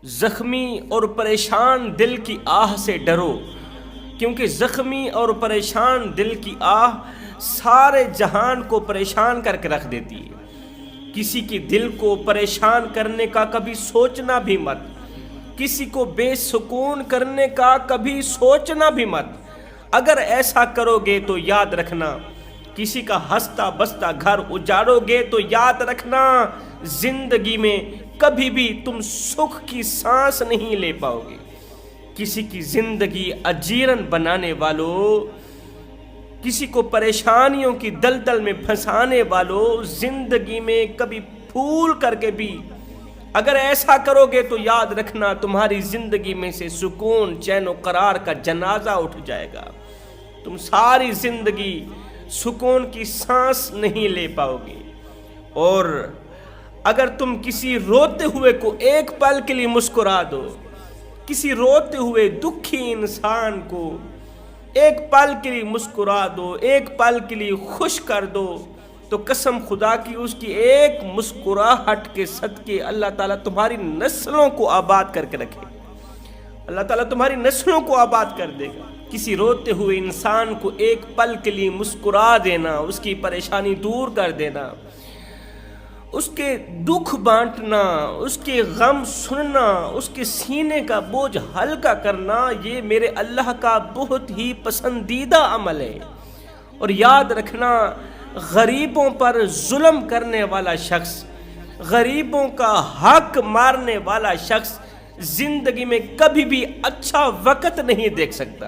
زخمی اور پریشان دل کی آہ سے ڈرو، کیونکہ زخمی اور پریشان دل کی آہ سارے جہان کو پریشان کر کے رکھ دیتی ہے۔ کسی کی دل کو پریشان کرنے کا کبھی سوچنا بھی مت، کسی کو بے سکون کرنے کا کبھی سوچنا بھی مت۔ اگر ایسا کرو گے تو یاد رکھنا، کسی کا ہنستا بستا گھر اجاڑو گے تو یاد رکھنا، زندگی میں کبھی بھی تم سکھ کی سانس نہیں لے پاؤ گے۔ کسی کی زندگی اجیرن بنانے والوں، کسی کو پریشانیوں کی دلدل میں پھنسانے والوں، زندگی میں کبھی پھول کر کے بھی اگر ایسا کرو گے تو یاد رکھنا تمہاری زندگی میں سے سکون، چین و قرار کا جنازہ اٹھ جائے گا۔ تم ساری زندگی سکون کی سانس نہیں لے پاؤ گے۔ اور اگر تم کسی روتے ہوئے کو ایک پل کے لیے مسکرا دو، کسی روتے ہوئے دکھی انسان کو ایک پل کے لیے مسکرا دو، ایک پل کے لیے خوش کر دو، تو قسم خدا کی اس کی ایک مسکراہٹ کے صدقے اللہ تعالیٰ تمہاری نسلوں کو آباد کر کے رکھے۔ اللہ تعالیٰ تمہاری نسلوں کو آباد کر دے گا۔ کسی روتے ہوئے انسان کو ایک پل کے لیے مسکرا دینا، اس کی پریشانی دور کر دینا، اس کے دکھ بانٹنا، اس کے غم سننا، اس کے سینے کا بوجھ ہلکا کرنا، یہ میرے اللہ کا بہت ہی پسندیدہ عمل ہے۔ اور یاد رکھنا، غریبوں پر ظلم کرنے والا شخص، غریبوں کا حق مارنے والا شخص زندگی میں کبھی بھی اچھا وقت نہیں دیکھ سکتا۔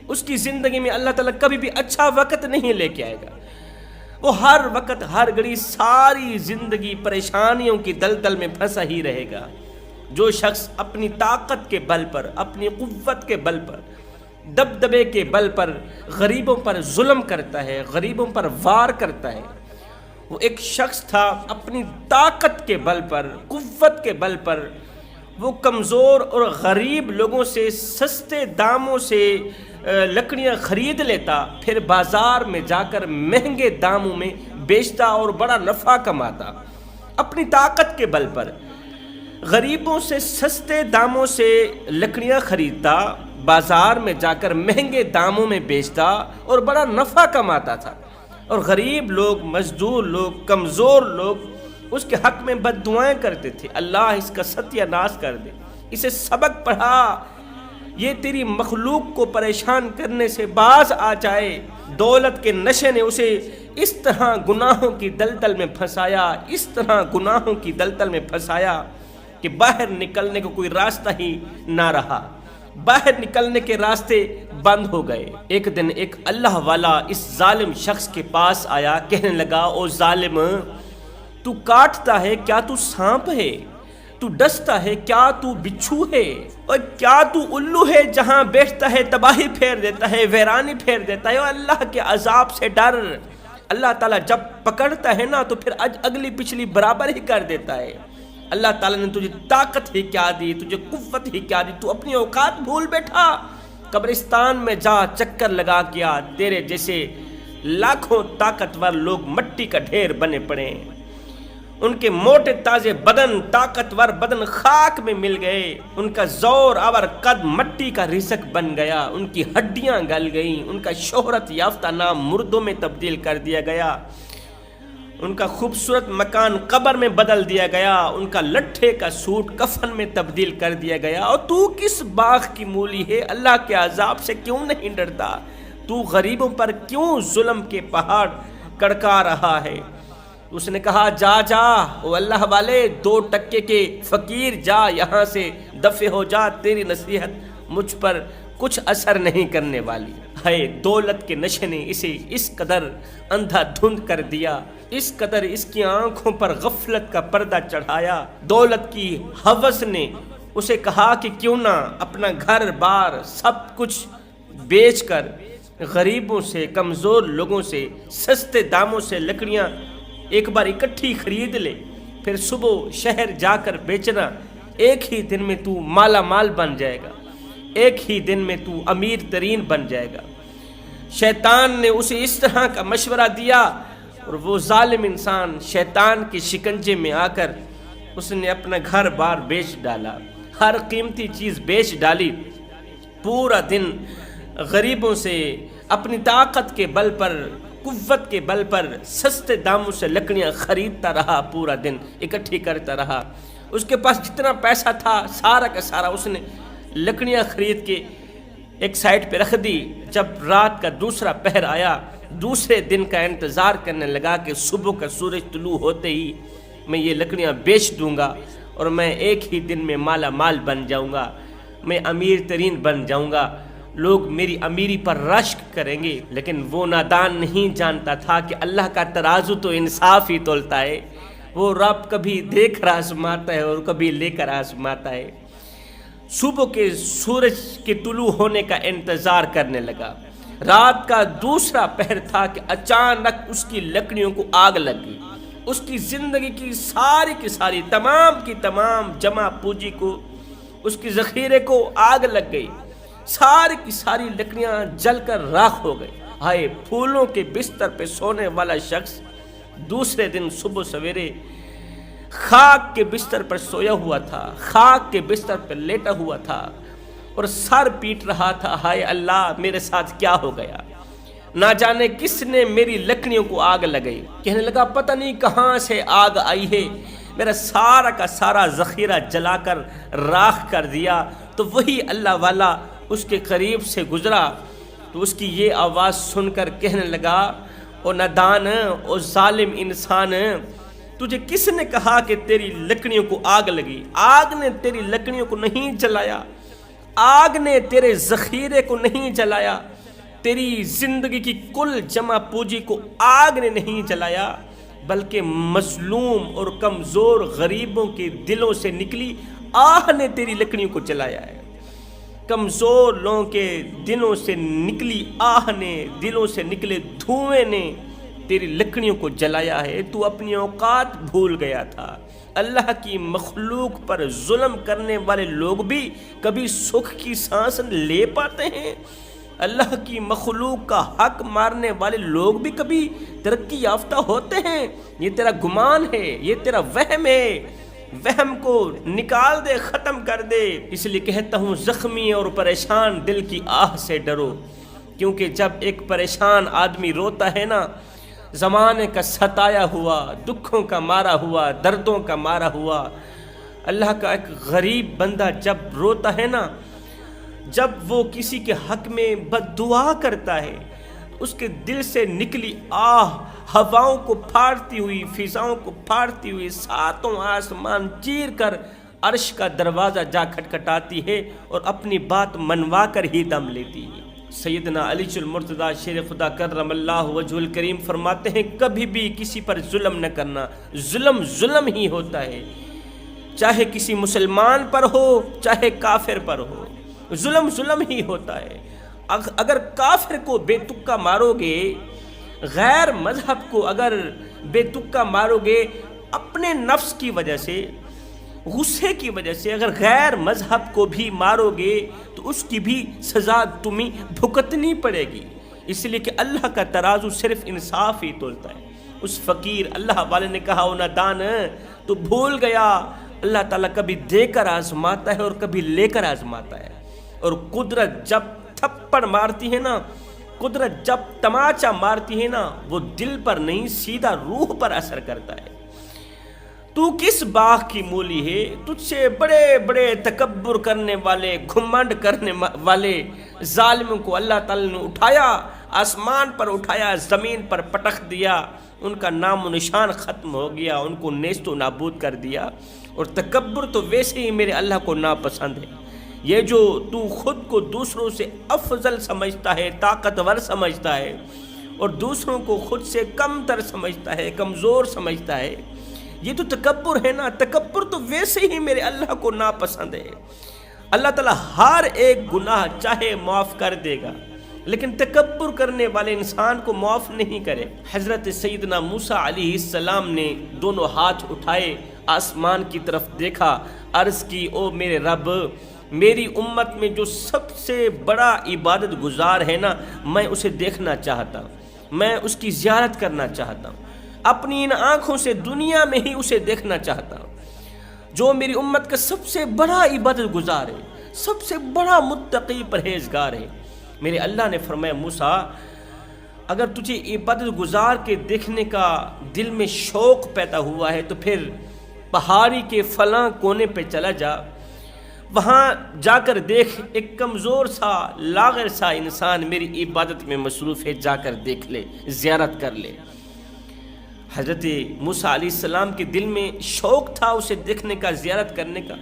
اس کی زندگی میں اللہ تعالیٰ کبھی بھی اچھا وقت نہیں لے کے آئے گا۔ وہ ہر وقت ہر گھڑی ساری زندگی پریشانیوں کی دلدل میں پھنسا ہی رہے گا۔ جو شخص اپنی طاقت کے بل پر، اپنی قوت کے بل پر، دبدبے کے بل پر غریبوں پر ظلم کرتا ہے، غریبوں پر وار کرتا ہے، وہ ایک شخص تھا اپنی طاقت کے بل پر، قوت کے بل پر وہ کمزور اور غریب لوگوں سے سستے داموں سے لکڑیاں خرید لیتا، پھر بازار میں جا کر مہنگے داموں میں بیچتا اور بڑا نفع کماتا۔ اپنی طاقت کے بل پر غریبوں سے سستے داموں سے لکڑیاں خریدتا، بازار میں جا کر مہنگے داموں میں بیچتا اور بڑا نفع کماتا تھا۔ اور غریب لوگ، مزدور لوگ، کمزور لوگ اس کے حق میں بد دعائیں کرتے تھے، اللہ اس کا ستیہ ناش کر دے، اسے سبق پڑھا، یہ تیری مخلوق کو پریشان کرنے سے باز آ جائے۔ دولت کے نشے نے اسے اس طرح گناہوں کی دلدل میں پھنسایا، اس طرح گناہوں کی دلدل میں پھنسایا کہ باہر نکلنے کو کوئی راستہ ہی نہ رہا، باہر نکلنے کے راستے بند ہو گئے۔ ایک دن ایک اللہ والا اس ظالم شخص کے پاس آیا، کہنے لگا، او ظالم، تو کاٹتا ہے کیا تو سانپ ہے؟ تو ڈستا ہے کیا تو بچھو ہے؟ اور کیا تو الو ہے جہاں بیٹھتا ہے تباہی پھیر دیتا ہے، ویرانی پھیر دیتا ہے؟ اور اللہ کے عذاب سے ڈر۔ اللہ تعالیٰ جب پکڑتا ہے نا تو پھر اگلی پچھلی برابر ہی کر دیتا ہے۔ اللہ تعالیٰ نے تجھے طاقت ہی کیا دی، تجھے قوت ہی کیا دی، تو اپنی اوقات بھول بیٹھا۔ قبرستان میں جا چکر لگا گیا، تیرے جیسے لاکھوں طاقتور لوگ مٹی کا ڈھیر بنے پڑے، ان کے موٹے تازے بدن، طاقتور بدن خاک میں مل گئے، ان کا زور آور قد مٹی کا رزق بن گیا، ان کی ہڈیاں گل گئیں، ان کا شہرت یافتہ نام مردوں میں تبدیل کر دیا گیا، ان کا خوبصورت مکان قبر میں بدل دیا گیا، ان کا لٹھے کا سوٹ کفن میں تبدیل کر دیا گیا۔ اور تو کس باغ کی مولی ہے؟ اللہ کے عذاب سے کیوں نہیں ڈرتا؟ تو غریبوں پر کیوں ظلم کے پہاڑ کڑکا رہا ہے؟ اس نے کہا، جا جا او اللہ والے، 2 ٹکے کے فقیر، جا یہاں سے دفع ہو جا، تیری نصیحت مجھ پر کچھ اثر نہیں کرنے والی۔ ہے دولت کے نشے نے اسے اس قدر اندھا دھند کر دیا، اس قدر اس کی آنکھوں پر غفلت کا پردہ چڑھایا۔ دولت کی ہوس نے اسے کہا کہ کیوں نہ اپنا گھر بار سب کچھ بیچ کر غریبوں سے، کمزور لوگوں سے سستے داموں سے لکڑیاں ایک بار اکٹھی خرید لے، پھر صبح شہر جا کر بیچنا، ایک ہی دن میں تو مالا مال بن جائے گا، ایک ہی دن میں تو امیر ترین بن جائے گا۔ شیطان نے اسے اس طرح کا مشورہ دیا اور وہ ظالم انسان شیطان کے شکنجے میں آ کر اس نے اپنا گھر بار بیچ ڈالا، ہر قیمتی چیز بیچ ڈالی، پورا دن غریبوں سے اپنی طاقت کے بل پر، قوت کے بل پر سستے داموں سے لکڑیاں خریدتا رہا، پورا دن اکٹھی کرتا رہا۔ اس کے پاس جتنا پیسہ تھا سارا کا سارا اس نے لکڑیاں خرید کے ایک سائڈ پہ رکھ دی۔ جب رات کا دوسرا پہر آیا، دوسرے دن کا انتظار کرنے لگا کہ صبح کا سورج طلوع ہوتے ہی میں یہ لکڑیاں بیچ دوں گا اور میں ایک ہی دن میں مالا مال بن جاؤں گا، میں امیر ترین بن جاؤں گا، لوگ میری امیری پر رشک کریں گے۔ لیکن وہ نادان نہیں جانتا تھا کہ اللہ کا ترازو تو انصاف ہی تولتا ہے، وہ رب کبھی دے کر آزماتا ہے اور کبھی لے کر آزماتا ہے۔ صبح کے سورج کے طلوع ہونے کا انتظار کرنے لگا، رات کا دوسرا پہر تھا کہ اچانک اس کی لکڑیوں کو آگ لگ گئی۔ اس کی زندگی کی ساری تمام کی تمام جمع پوجی کو، اس کی ذخیرے کو آگ لگ گئی، ساری کی ساری لکڑیاں جل کر راکھ ہو گئی۔ ہائے، پھولوں کے بستر پہ سونے والا شخص دوسرے دن صبح سویرے خاک کے بستر پر سویا ہوا تھا، خاک کے بستر پر لیٹا ہوا تھا اور سر پیٹ رہا تھا، ہائے اللہ میرے ساتھ کیا ہو گیا، نہ جانے کس نے میری لکڑیوں کو آگ لگائی۔ کہنے لگا پتہ نہیں کہاں سے آگ آئی ہے، میرا سارا کا سارا ذخیرہ جلا کر راکھ کر دیا۔ تو وہی اللہ والا اس کے قریب سے گزرا تو اس کی یہ آواز سن کر کہنے لگا، او نادان، او ظالم انسان، تجھے کس نے کہا کہ تیری لکڑیوں کو آگ لگی؟ آگ نے تیری لکڑیوں کو نہیں جلایا، آگ نے تیرے ذخیرے کو نہیں جلایا، تیری زندگی کی کل جمع پوجی کو آگ نے نہیں جلایا، بلکہ مظلوم اور کمزور غریبوں کے دلوں سے نکلی آہ نے تیری لکڑیوں کو جلایا ہے۔ کمزور لوگوں کے دلوں سے نکلی آہ نے، دلوں سے نکلے دھوئیں نے تیری لکڑیوں کو جلایا ہے۔ تو اپنی اوقات بھول گیا تھا۔ اللہ کی مخلوق پر ظلم کرنے والے لوگ بھی کبھی سکھ کی سانس لے پاتے ہیں؟ اللہ کی مخلوق کا حق مارنے والے لوگ بھی کبھی ترقی یافتہ ہوتے ہیں؟ یہ تیرا گمان ہے، یہ تیرا وہم ہے، وہم کو نکال دے، ختم کر دے۔ اس لیے کہتا ہوں زخمی اور پریشان دل کی آہ سے ڈرو، کیونکہ جب ایک پریشان آدمی روتا ہے نا، زمانے کا ستایا ہوا، دکھوں کا مارا ہوا، دردوں کا مارا ہوا، اللہ کا ایک غریب بندہ جب روتا ہے نا، جب وہ کسی کے حق میں بد دعا کرتا ہے، اس کے دل سے نکلی آہ ہواؤں کو پھاڑتی ہوئی، فضاؤں کو پھاڑتی ہوئی، ساتوں آسمان چیر کر عرش کا دروازہ جا کھٹکھٹاتی ہے اور اپنی بات منوا کر ہی دم لیتی ہے۔ سیدنا علی المرتضیٰ شیر خدا کرم اللہ وجہ الکریم فرماتے ہیں کبھی بھی کسی پر ظلم نہ کرنا، ظلم ظلم ہی ہوتا ہے، چاہے کسی مسلمان پر ہو چاہے کافر پر ہو، ظلم ظلم ہی ہوتا ہے۔ اگر کافر کو بے تکا مارو گے، غیر مذہب کو اگر بے تکا مارو گے، اپنے نفس کی وجہ سے، غصے کی وجہ سے اگر غیر مذہب کو بھی مارو گے تو اس کی بھی سزا تمہیں بھگتنی پڑے گی۔ اس لیے کہ اللہ کا ترازو صرف انصاف ہی تولتا ہے۔ اس فقیر اللہ والے نے کہا، او نادان، تو بھول گیا اللہ تعالیٰ کبھی دے کر آزماتا ہے اور کبھی لے کر آزماتا ہے، اور قدرت جب تھپڑ مارتی ہے نا، قدرت جب تماچا مارتی ہے نا، وہ دل پر نہیں سیدھا روح پر اثر کرتا ہے۔ تو کس باغ کی مولی ہے؟ تجھ سے بڑے بڑے تکبر کرنے والے، گھمنڈ کرنے والے ظالموں کو اللہ تعالیٰ نے اٹھایا، آسمان پر اٹھایا، زمین پر پٹخ دیا، ان کا نام و نشان ختم ہو گیا، ان کو نیست و نابود کر دیا۔ اور تکبر تو ویسے ہی میرے اللہ کو ناپسند ہے۔ یہ جو تو خود کو دوسروں سے افضل سمجھتا ہے، طاقتور سمجھتا ہے، اور دوسروں کو خود سے کم تر سمجھتا ہے، کمزور سمجھتا ہے، یہ تو تکبر ہے نا۔ تکبر تو ویسے ہی میرے اللہ کو ناپسند ہے۔ اللہ تعالیٰ ہر ایک گناہ چاہے معاف کر دے گا، لیکن تکبر کرنے والے انسان کو معاف نہیں کرے۔ حضرت سیدنا موسیٰ علیہ السلام نے دونوں ہاتھ اٹھائے، آسمان کی طرف دیکھا، عرض کی، او میرے رب، میری امت میں جو سب سے بڑا عبادت گزار ہے نا، میں اسے دیکھنا چاہتا ہوں، میں اس کی زیارت کرنا چاہتا ہوں، اپنی ان آنکھوں سے دنیا میں ہی اسے دیکھنا چاہتا ہوں۔ جو میری امت کا سب سے بڑا عبادت گزار ہے، سب سے بڑا متقی پرہیزگار ہے۔ میرے اللہ نے فرمایا موسیٰ اگر تجھے عبادت گزار کے دیکھنے کا دل میں شوق پیدا ہوا ہے تو پھر پہاڑی کے فلاں کونے پہ چلا جا، وہاں جا کر دیکھ ایک کمزور سا لاغر سا انسان میری عبادت میں مصروف ہے، جا کر دیکھ لے، زیارت کر لے۔ حضرت موسیٰ علیہ السلام کے دل میں شوق تھا اسے دیکھنے کا، زیارت کرنے کا،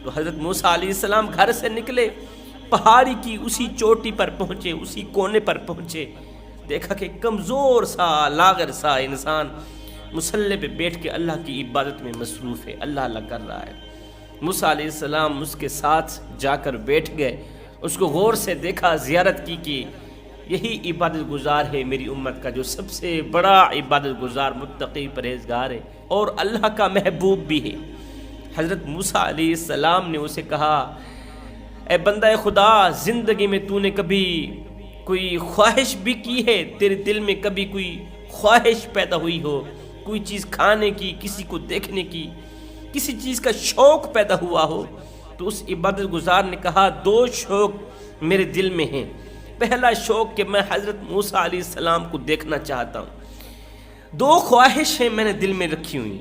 تو حضرت موسیٰ علیہ السلام گھر سے نکلے، پہاڑی کی اسی چوٹی پر پہنچے، اسی کونے پر پہنچے، دیکھا کہ کمزور سا لاغر سا انسان مصلی پہ بیٹھ کے اللہ کی عبادت میں مصروف ہے، اللہ اللہ کر رہا ہے۔ موسیٰ علیہ السلام اس کے ساتھ جا کر بیٹھ گئے، اس کو غور سے دیکھا، زیارت کی کہ یہی عبادت گزار ہے میری امت کا جو سب سے بڑا عبادت گزار متقی پرہیزگار ہے اور اللہ کا محبوب بھی ہے۔ حضرت موسیٰ علیہ السلام نے اسے کہا اے بندہ خدا، زندگی میں تو نے کبھی کوئی خواہش بھی کی ہے؟ تیرے دل میں کبھی کوئی خواہش پیدا ہوئی ہو، کوئی چیز کھانے کی، کسی کو دیکھنے کی، کسی چیز کا شوق پیدا ہوا ہو؟ تو اس عبادت گزار نے کہا دو شوق میرے دل میں ہیں۔ پہلا شوق کہ میں حضرت موسیٰ علیہ السلام کو دیکھنا چاہتا ہوں۔ دو خواہشیں میں نے دل میں رکھی ہوئی۔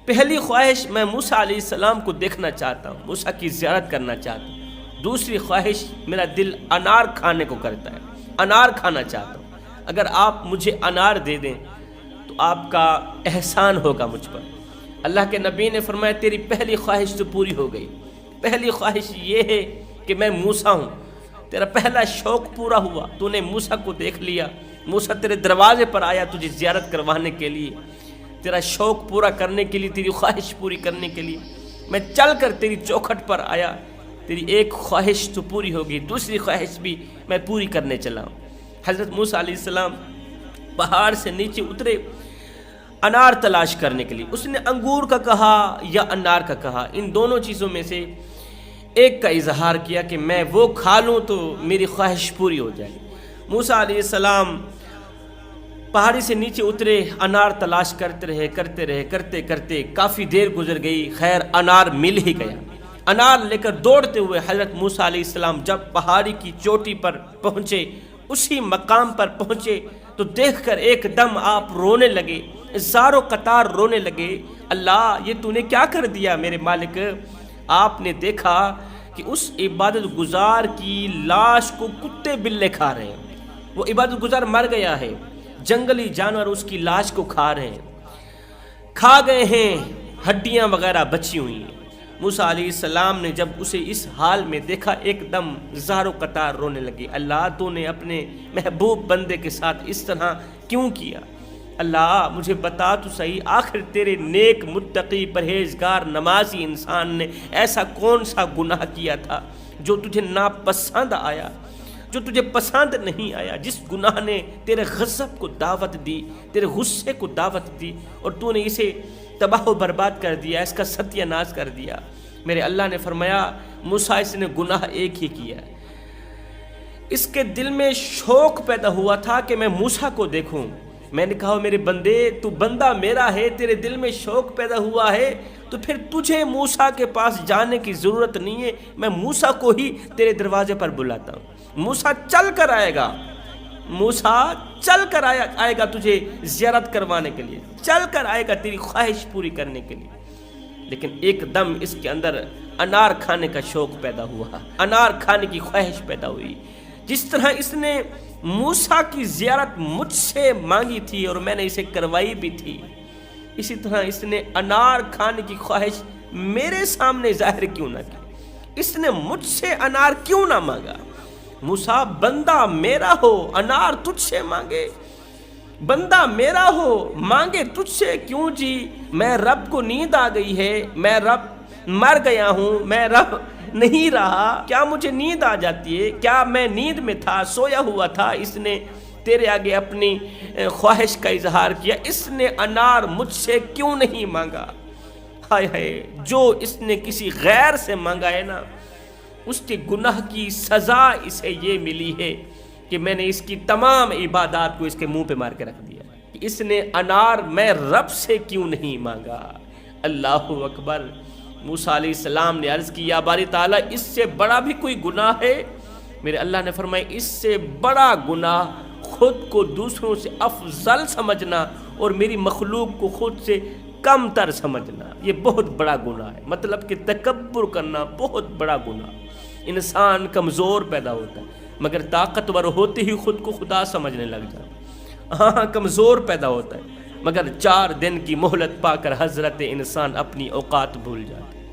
پہلی خواہش میں موسیٰ علیہ السلام کو دیکھنا چاہتا ہوں، موسیٰ کی زیارت کرنا چاہتا ہوں۔ دوسری خواہش میرا دل انار کھانے کو کرتا ہے، انار کھانا چاہتا ہوں۔ اگر آپ مجھے انار دے دیں تو آپ کا احسان ہوگا مجھ پر۔ اللہ کے نبی نے فرمایا تیری پہلی خواہش تو پوری ہو گئی۔ پہلی خواہش یہ ہے کہ میں موسیٰ ہوں، تیرا پہلا شوق پورا ہوا، تو نے موسیٰ کو دیکھ لیا، موسیٰ تیرے دروازے پر آیا تجھے زیارت کروانے کے لیے، تیرا شوق پورا کرنے کے لیے، تیری خواہش پوری کرنے کے لیے میں چل کر تیری چوکھٹ پر آیا، تیری ایک خواہش تو پوری ہو گئی، دوسری خواہش بھی میں پوری کرنے چلا ہوں۔ حضرت موسیٰ علیہ السلام پہاڑ سے نیچے اترے انار تلاش کرنے کے لیے۔ اس نے انگور کا کہا یا انار کا کہا، ان دونوں چیزوں میں سے ایک کا اظہار کیا کہ میں وہ کھا لوں تو میری خواہش پوری ہو جائے۔ موسیٰ علیہ السلام پہاڑی سے نیچے اترے، انار تلاش کرتے رہے کافی دیر گزر گئی، خیر انار مل ہی گیا۔ انار لے کر دوڑتے ہوئے حضرت موسیٰ علیہ السلام جب پہاڑی کی چوٹی پر پہنچے، اسی مقام پر پہنچے تو دیکھ کر ایک دم آپ رونے لگے، زاروں قطار رونے لگے۔ اللہ یہ تو نے کیا کر دیا میرے مالک؟ آپ نے دیکھا کہ اس عبادت گزار کی لاش کو کتے بلے کھا رہے ہیں، وہ عبادت گزار مر گیا ہے، جنگلی جانور اس کی لاش کو کھا رہے ہیں، کھا گئے ہیں، ہڈیاں وغیرہ بچی ہوئی ہیں۔ موسیٰ علیہ السلام نے جب اسے اس حال میں دیکھا ایک دم زاروں قطار رونے لگے۔ اللہ تو نے اپنے محبوب بندے کے ساتھ اس طرح کیوں کیا؟ اللہ مجھے بتا تو صحیح، آخر تیرے نیک متقی پرہیزگار نمازی انسان نے ایسا کون سا گناہ کیا تھا جو تجھے ناپسند آیا، جو تجھے پسند نہیں آیا، جس گناہ نے تیرے غضب کو دعوت دی، تیرے غصے کو دعوت دی اور تو نے اسے تباہ و برباد کر دیا، اس کا ستیہ ناش کر دیا۔ میرے اللہ نے فرمایا موسیٰ اس نے گناہ ایک ہی کیا، اس کے دل میں شوق پیدا ہوا تھا کہ میں موسیٰ کو دیکھوں۔ میں نے کہا میرے بندے تو بندہ میرا ہے، تیرے دل میں شوق پیدا ہوا ہے تو پھر تجھے موسیٰ کے پاس جانے کی ضرورت نہیں ہے، میں موسیٰ کو ہی تیرے دروازے پر بلاتا ہوں۔ موسیٰ چل کر آئے گا، موسیٰ چل کر آئے گا تجھے زیارت کروانے کے لیے، چل کر آئے گا تیری خواہش پوری کرنے کے لیے۔ لیکن ایک دم اس کے اندر انار کھانے کا شوق پیدا ہوا، انار کھانے کی خواہش پیدا ہوئی۔ جس طرح اس نے موسیٰ کی زیارت مجھ سے مانگی تھی اور میں نے اسے کروائی بھی تھی، اسی طرح اس نے انار کھانے کی خواہش میرے سامنے ظاہر کیوں نہ کی، اس نے مجھ سے انار کیوں نہ مانگا؟ موسیٰ بندہ میرا ہو انار تجھ سے مانگے، بندہ میرا ہو مانگے تجھ سے کیوں جی؟ میں رب کو نیند آ گئی ہے، میں رب مر گیا ہوں، میں رب نہیں رہا، کیا مجھے نیند آ جاتی ہے؟ کیا میں نیند میں تھا، سویا ہوا تھا؟ اس نے تیرے آگے اپنی خواہش کا اظہار کیا، اس نے انار مجھ سے کیوں نہیں مانگا؟ ہائے ہائے، جو اس نے کسی غیر سے مانگا ہے نا، اس کے گناہ کی سزا اسے یہ ملی ہے کہ میں نے اس کی تمام عبادات کو اس کے منہ پہ مار کے رکھ دیا کہ اس نے انار میں رب سے کیوں نہیں مانگا۔ اللہ اکبر، موسیٰ علیہ السلام نے عرض کی یا باری تعالیٰ اس سے بڑا بھی کوئی گناہ ہے؟ میرے اللہ نے فرمایا اس سے بڑا گناہ خود کو دوسروں سے افضل سمجھنا اور میری مخلوق کو خود سے کم تر سمجھنا، یہ بہت بڑا گناہ ہے۔ مطلب کہ تکبر کرنا بہت بڑا گناہ۔ انسان کمزور پیدا ہوتا ہے مگر طاقتور ہوتے ہی خود کو خدا سمجھنے لگ جاتا ہے۔ ہاں کمزور پیدا ہوتا ہے مگر 4 دن کی مہلت پا کر حضرت انسان اپنی اوقات بھول جاتا ہے۔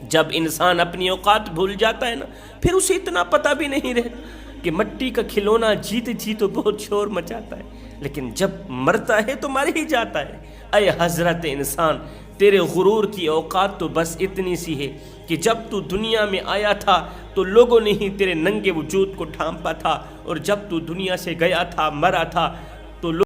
جب انسان اپنی اوقات بھول جاتا ہے نا، پھر اسے اتنا پتہ بھی نہیں رہتا کہ مٹی کا کھلونا جیت جی تو بہت شور مچاتا ہے، لیکن جب مرتا ہے تو مر ہی جاتا ہے۔ اے حضرت انسان، تیرے غرور کی اوقات تو بس اتنی سی ہے کہ جب تو دنیا میں آیا تھا تو لوگوں نے ہی تیرے ننگے وجود کو ڈھانپا تھا، اور جب تو دنیا سے گیا تھا، مرا تھا،